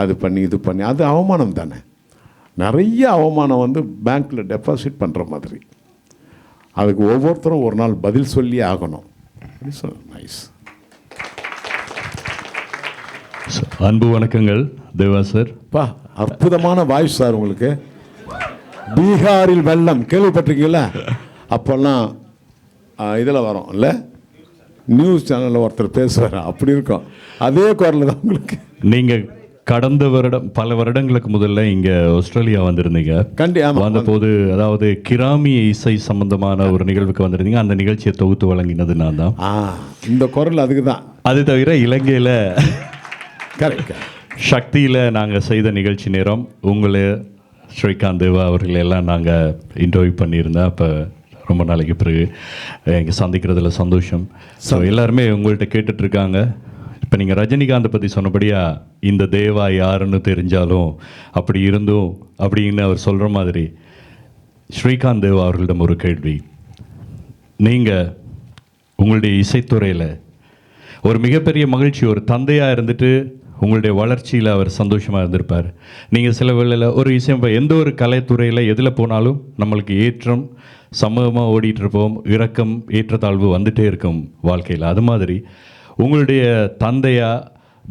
அது பண்ணி இது பண்ணி, அது அவமானம் தானே. நிறைய அவமானம் வந்து பேங்க்கில் டெபாசிட் பண்ணுற மாதிரி. அதுக்கு ஒவ்வொருத்தரும் ஒரு நாள் பதில் சொல்லி ஆகணும். நைஸ். அன்பு வணக்கங்கள் தேவா சார். பா, அற்புதமான வாய்ஸ் சார் உங்களுக்கு. பீகாரில் வெள்ளம் கேள்விப்பட்டிருக்கீங்களா? அப்போல்லாம் இதில் வரும் இல்லை, நியூஸ் சேனலில் ஒருத்தர் பேசுவார், அப்படி இருக்கும். அதே குரல் தான் உங்களுக்கு. நீங்கள் கடந்த வருடம் பல வருடங்களுக்கு முதல்ல இங்கே ஆஸ்திரேலியா வந்திருந்தீங்க. வந்தபோது அதாவது கிராமிய இசை சம்பந்தமான ஒரு நிகழ்வுக்கு வந்திருந்தீங்க. அந்த நிகழ்ச்சியை தொகுத்து வழங்கினது நான் தான். இந்த குரல் அதுக்கு தான். அது தவிர இலங்கையில் கரெக்ட் சக்தியில் நாங்கள் செய்த நிகழ்ச்சி நேரம் உங்களை ஸ்ரீகாந்த் தேவா அவர்கள் எல்லாம் நாங்கள் இன்டர்வியூ பண்ணியிருந்தேன். அப்போ ரொம்ப நாளைக்கு பிறகு எங்கள் சந்திக்கிறதுல சந்தோஷம். ஸோ எல்லாருமே உங்கள்கிட்ட கேட்டுட்ருக்காங்க. இப்போ நீங்கள் ரஜினிகாந்தை பற்றி சொன்னபடியா இந்த தேவா யாருன்னு தெரிஞ்சாலும் அப்படி இருந்தும் அப்படின்னு அவர் சொல்கிற மாதிரி ஸ்ரீகாந்த் தேவா அவர்களிடம் ஒரு கேள்வி. நீங்கள் உங்களுடைய இசைத்துறையில் ஒரு மிகப்பெரிய மகிழ்ச்சி, ஒரு தந்தையாக இருந்துட்டு உங்களுடைய வளர்ச்சியில் அவர் சந்தோஷமாக இருந்திருப்பார். நீங்கள் சில வேளையில் ஒரு விஷயம், எந்த ஒரு கலைத்துறையில் எதில் போனாலும் நம்மளுக்கு ஏற்றம் சமூகமாக ஓடிட்டுருப்போம், இறக்கம் ஏற்றத்தாழ்வு வந்துகிட்டே இருக்கும் வாழ்க்கையில். அது மாதிரி உங்களுடைய தந்தையா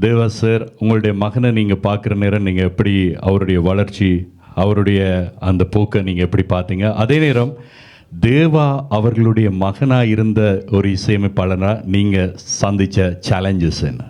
தேவா சார், உங்களுடைய மகனை நீங்கள் பார்க்குற நேரம் நீங்கள் எப்படி அவருடைய வளர்ச்சி, அவருடைய அந்த போக்கை நீங்கள் எப்படி பார்த்தீங்க? அதே நேரம் தேவா அவர்களுடைய மகனாக இருந்த ஒரு இசையமைப்பாளராக நீங்கள் சந்தித்த சேலஞ்சஸ் என்ன?